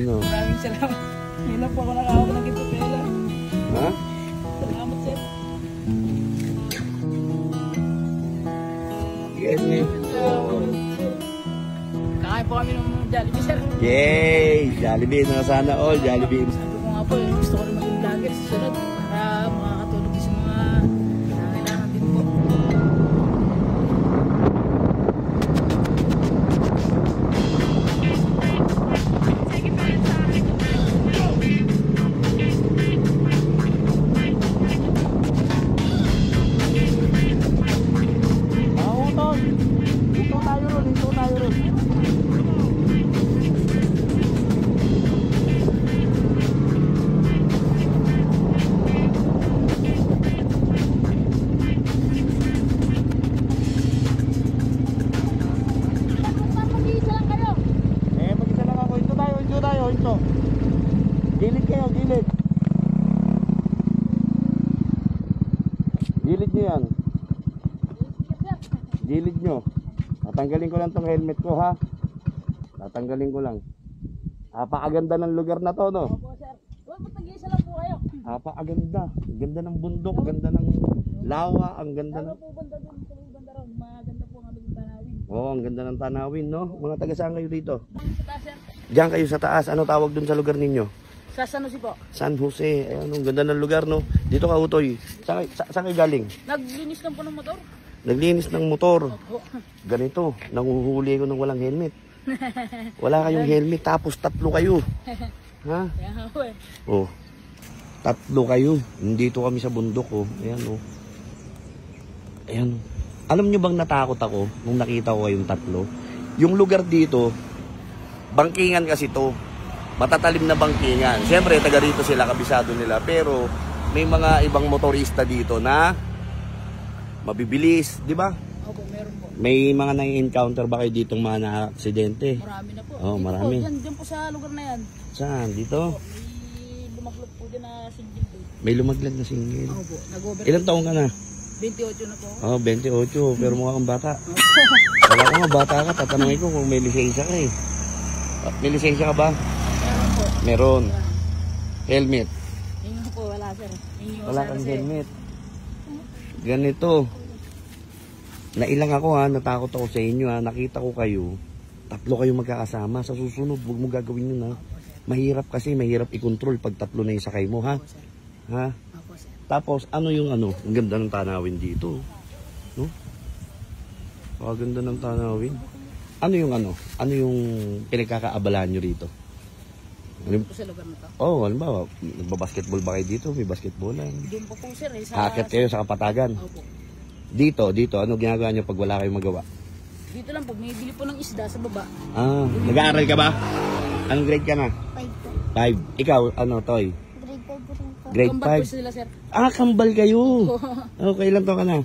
No. Maraming salamat. Ngayon lang po ako nakahawak ng gito pera. Ha? Salamat, sir. Ganyan. Kakain po kami ng Jollibee, sir. Yay! Jollibee na sana all. Jollibee. Sabi ko nga po, gusto ko rin maging vlogger sa sunod para makakatulog din sa mga kailangan din po. Gilid kayo, gilid. Gilid nyo yan. Gilid nyo. Tatanggalin ko lang tong helmet ko, ha. Tatanggalin ko lang. Napakaganda ng lugar na to, no? Opo, sir. Ba't nag-iisa lang po kayo? Napakaganda. Ang ganda ng bundok, ang ganda ng lawa, ang ganda ng... Ano po banda dun? Sa may banda ron. Maganda po ang aming tanawin. Oo, ang ganda ng tanawin, no? Mga taga saan kayo dito? Sa taas, sir. Diyan kayo sa taas. Ano tawag dun sa lugar ninyo? Sa San Jose po. San Jose. Ayan, ang ganda ng lugar, no? Dito ka, Utoy. Saan kayo galing? Naglinis lang po ng motor. Naglinis ng motor. Opo. Ganito, nanguhuli ko ng walang helmet. Wala kayong helmet, tapos tatlo kayo. Ha? Kaya nga po eh. Oh. Tatlo kayo. Nandito kami sa bundok, oh. Ayan, oh. Ayan. Alam nyo bang natakot ako nung nakita ko kayong tatlo? Yung lugar dito, bangkingan kasi to. Matatalim na bangkingan. Siyempre, taga rito sila, kabisado nila. Pero, may mga ibang motorista dito na mabibilis, di ba? Opo, meron po. May mga nai-encounter ba kayo ditong mga na-aksidente? Marami na po. Oh, Dito marami. Po, dyan po sa lugar na yan. Saan? Dito? May lumaklop po dyan na single po. May lumaglag na single. Opo, nag-over. Ilang taong ka na? 28 na po. Oh, 28. Pero mukha kang bata. Wala ka nga, bata ka. Tatanungin ko kung may lisensya ka eh. May lisensya ka ba? Meron po. Meron. Helmet. Inyo po, wala sir. Inyo Wala kang helmet. Ganito. Nailang ako ha, natakot ako sa inyo ha. Nakita ko kayo. Tatlo kayo magkakasama. Sa susunod, huwag mo gagawin yun ha. Mahirap kasi, mahirap i-control pag tatlo na yung sakay mo ha. Ha? Opo sir. Tapos, ano yung ano? Ang ganda ng tanawin dito. No? Ganda ng tanawin. Ano yung ano? Ano yung pinagkakaabalahan nyo rito? Po sa lugar na to. Oh, halimbawa, nagbabasketball ba kayo dito? May basketballan. Doon po po sir eh. Sa... Hacket kayo sa Kapatagan. Opo. Dito, ano ginagawa nyo pag wala kayong magawa? Dito lang po, may bili po ng isda sa baba. Ah, nag-aaral ka ba? Anong grade ka na? 5 po. 5. Ikaw, ano, Toy? Grade 5 po rin po. Grade Kambal po 5. sila sir. Ah, kambal kayo. Okay, ilan to ka na?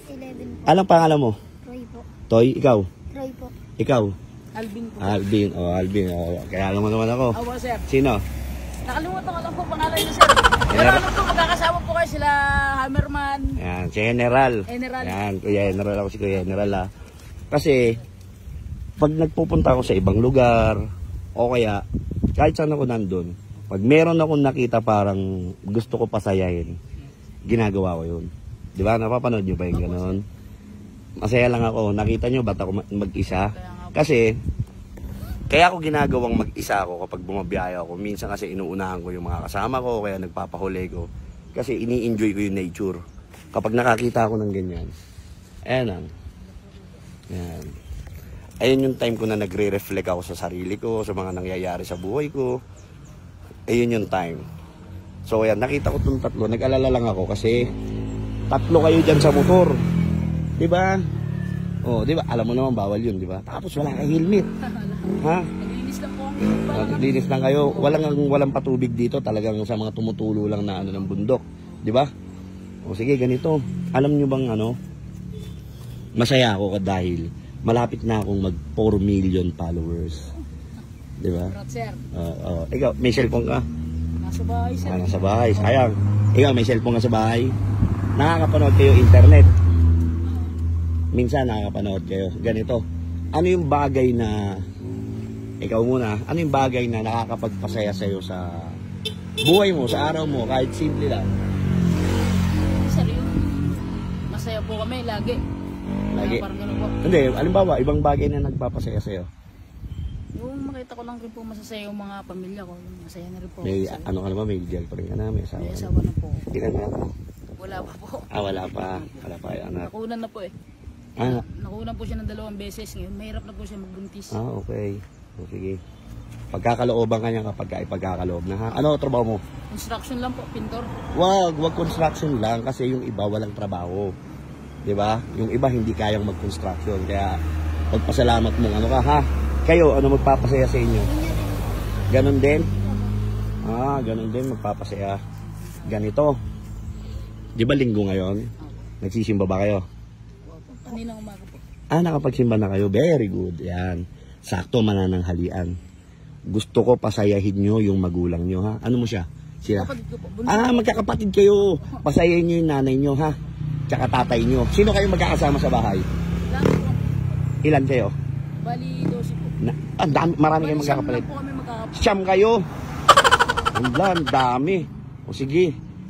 11 po. Anong pangalan mo? Roy po. Toy, ikaw? Roy po. Ikaw? Alvin po. Alvin. Oh, Alvin. Oh, kaya alam mo naman ako. Opo sir. Sino? Nakalimutan ko lang po pangalan niyo sir. Pero alam ko magkakasama po kayo sila Hammerman. Yan, si General. General. Yan, Kuya General ako si Kuya General ha. Kasi, pag nagpupunta ako sa ibang lugar, o kaya, kahit saan ako nandun, pag meron akong nakita parang gusto ko pasayahin, ginagawa ko yun. Di ba? Napapanood nyo ba yung gano'n? Masaya lang ako. Nakita nyo ba't ako mag-isa? Kasi, kaya ako ginagawang mag-isa ako kapag bumabiyahe ako. Minsan kasi inuunahan ko yung mga kasama ko, kaya nagpapahuli ko. Kasi ini-enjoy ko yung nature. Kapag nakakita ako ng ganyan, ayan lang. Ayan. Ayun yung time ko na nagre-reflect ako sa sarili ko, sa mga nangyayari sa buhay ko. Ayun yung time. So ayan, nakita ko itong tatlo. Nag-alala lang ako kasi tatlo kayo dyan sa motor. Diba? Oh, diba? Alam mo naman bawal yun, diba? Tapos wala kang helmet. Ha? Naglinis lang po. Naglinis lang kayo. Walang patubig dito. Talagang sa mga tumutulo lang na ano ng bundok. Diba? O sige, ganito. Alam nyo bang ano? Masaya ako dahil malapit na akong mag 4 million followers. Diba? Sir. Ikaw, may cellphone ka? Nasa bahay sir. Nasa bahay. Sayang. Ikaw, may cellphone ka sa bahay? Nakakapanood kayo internet? Minsan nakakapanood kayo. Ganito. Ano yung bagay na ikaw muna, ano yung bagay na nakakapagpasaya sa'yo sa buhay mo, sa araw mo, kahit simple lang? Sir, yung masaya po kami lagi. Lagi? Parang ganun po. Hindi, alimbawa, ibang bagay na nagpapasaya sa'yo. Yung makita ko lang rin po masasaya yung mga pamilya ko. Yung masaya na rin po. May, Masaya. ano ka naman, may girlfriend ka na, may asawa May ka asawa na. na po. Ilan na? Wala pa po. Wala pa. Wala pa yung anak. Nakunan na po eh. Ah, Nakunan po siya ng 2 beses. Ngayon, mahirap na po siya magbuntis. okay. O, sige. Pagkakalooban ka niya kapag ipagkakaloob na ha. Ano trabaho mo? Construction lang po, pintor. Wag construction lang kasi yung iba walang trabaho. 'Di ba? Yung iba hindi kayang mag-construction kaya pagpasalamat mo ano ka ha. Kayo ano magpapasaya sa inyo? Ganon din? Ganon din magpapasaya. Ganito. 'Di ba linggo ngayon? Nagsisimba ba kayo? Kanina umaga po. Nakapagsimba na kayo. Very good. Yan. Sakto manananghalian. Gusto ko pasayahin nyo yung magulang nyo ha. Ano mo siya? Sila? Kapatid ko po. Bunso. Magkakapatid kayo. Pasayahin nyo yung nanay nyo ha. Tsaka tatay nyo. Sino kayo magkakasama sa bahay? Lagi po. Ilan kayo? Bali 12 po. Marami kayong Bali, siyam magkakapatid. lang po kami magkakapatid. Siyam kayo. Ang dami. O sige.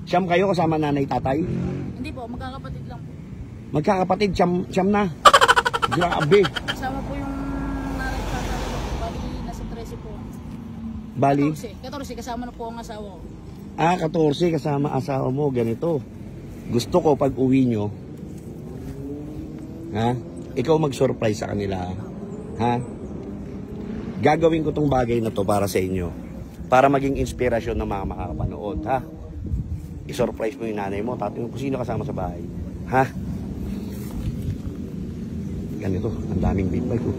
Siyam kayo kasama nanay tatay. Hindi po, magkakapatid lang po. Magkakapatid. Siyam na. Grabe. Kasama po yung nanay tatay ko. Bali nasa 13 po. Bali. 14 kasama na po ang asawa ko. 14 kasama asawa mo. Ganito. Gusto ko pag uwi nyo, ha? Ikaw mag-surprise sa kanila, ha? Gagawin ko tong bagay na to para sa inyo. Para maging inspirasyon ng mga makakapanood, ha? I-surprise mo yung nanay mo, tatay mo kung sino kasama sa bahay, ha? Ganito, ang daming feedback ko.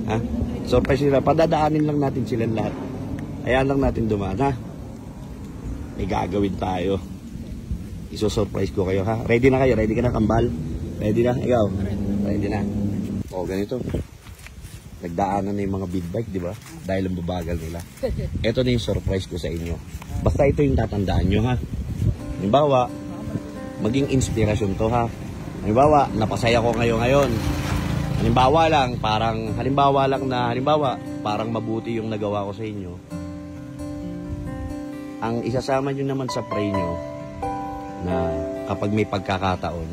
Ha? Surprise nila, padadaanin lang natin silang lahat. Ayan lang natin dumaan, ha? May gagawin tayo. Iso-surprise ko kayo ha. Ready na kayo? Ready ka na kambal? Ready na? Ikaw? Ready na? O ganito. Nagdaanan na yung mga big bike, di ba? Dahil ang babagal nila. Ito na yung surprise ko sa inyo. Basta ito yung tatandaan nyo ha. Halimbawa, maging inspirasyon to ha. Halimbawa, napasaya ko ngayon. Halimbawa lang, parang mabuti yung nagawa ko sa inyo. Ang isasama nyo naman sa pray nyo, na kapag may pagkakataon,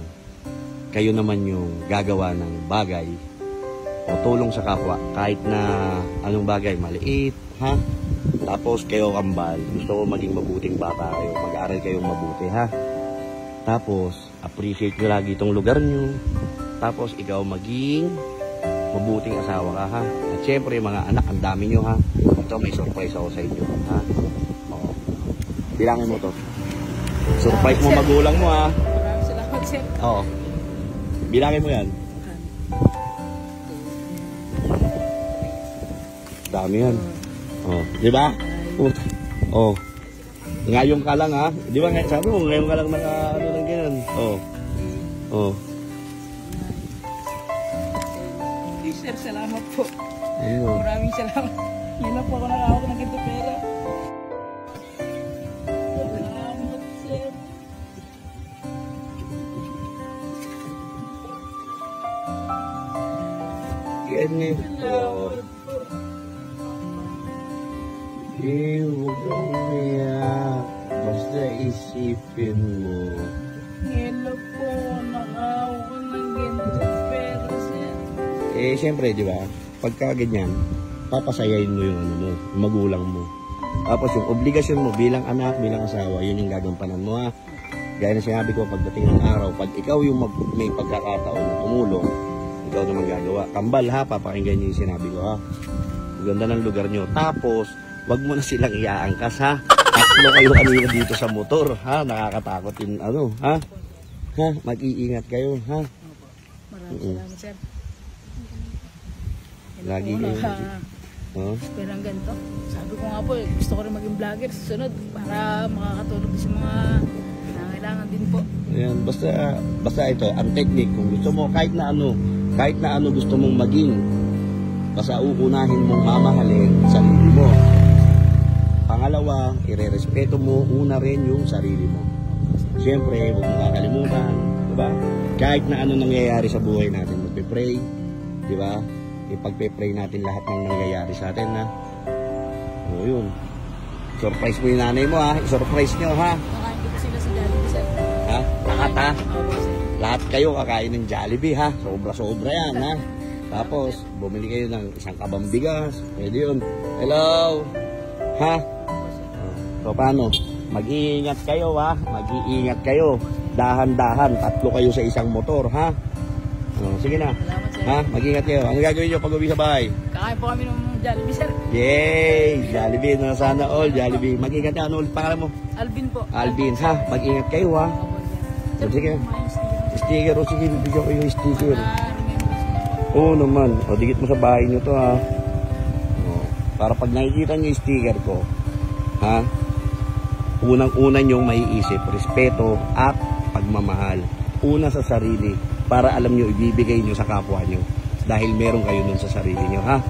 kayo naman yung gagawa ng bagay o tulong sa kapwa, kahit na anong bagay, maliit, ha? Tapos kayo kambal, gusto ko maging mabuting bata kayo, mag-aaral kayong mabuti, ha? Tapos, appreciate nyo lagi itong lugar nyo. Tapos, ikaw maging mabuting asawa ka, ha? At syempre, mga anak, ang dami nyo, ha? Ito, may surprise ako sa inyo, ha? Oo. Bilangin mo to. Surprise mo magulang mo ha. Maraming salamat sir. Oo. Bilangin mo yan. Dami yan. Oh, di ba? Oh. Ngayon ka lang ha. Di ba sabi mo ngayon ka lang ano lang ganyan. Oh. Oh. Sir, salamat po. Ayun. Maraming salamat. Yan lang po ako nakahawak ng ganito pera. Salamat sir. Ganito. Huwag kang umiyak. Basta isipin mo. Yan lang po nakahawak ng ganito pera sir. Siyempre, di ba? Pagka ganyan, papasayain mo yung ano mo, yung magulang mo. Tapos yung obligasyon mo bilang anak, bilang asawa, yun yung gagampanan mo ha. Gaya na sinabi ko, pagdating ng araw, pag ikaw yung may pagkakataon na tumulong, ikaw naman gagawa. Kambal ha, papakinggan niyo yung sinabi ko ha. Ganda ng lugar nyo. Tapos, wag mo na silang iaangkas ha. Tatlo kayo kanina dito sa motor ha. Nakakatakot yung ano ha. Ha, mag-iingat kayo ha. Maraming salamat sir. Lagi kayo. Oh. Pero ang ganito, sabi ko nga po gusto ko rin maging vlogger sa sunod para makakatulog sa mga nangailangan din po. Ayan, basta ito, ang technique, kung gusto mo, kahit na ano gusto mong maging, basta uunahin mong mamahalin sarili mo. Pangalawa, irerespeto mo, una rin yung sarili mo. Siyempre, huwag mo kakalimutan, diba? Kahit na ano nangyayari sa buhay natin, magpe-pray, diba? ipagpe-pray natin lahat ng nangyayari sa atin, ha? O, yun. Surprise mo yung nanay mo, ha? I-surprise nyo, ha? Kakain ko po sila sa Jollibee, sir. Ha? Lahat, ha? Opo, sir. Lahat kayo kakain ng Jollibee, ha? Sobra-sobra yan, ha? Tapos, bumili kayo ng isang kabang bigas. Pwede yun. Hello? Ha? So, paano? Mag-iingat kayo, ha? Mag-iingat kayo. Dahan-dahan. 3 kayo sa isang motor, ha? Sige na. Salamat, sir. Ha? Mag-ingat kayo. Ano gagawin nyo pag uwi sa bahay? Kakain po kami ng Jollibee, sir. Yay! Jollibee na sana all. Jollibee. Mag-ingat ka. Ano ulit pangalan mo? Alvin po. Alvin, ha? Mag-ingat kayo, ha? Opo, sir. Sige. kumain sticker. Sticker. O sige, bibigyan ko yung sticker. Remembrance po. Oo naman. O, dikit mo sa bahay nyo to, ha? O, para pag nakikita nyo yung sticker ko, ha? Unang-una nyong maiisip, respeto at pagmamahal. Una sa sarili, para alam nyo, ibibigay nyo sa kapwa nyo. Dahil meron kayo nun sa sarili nyo, ha?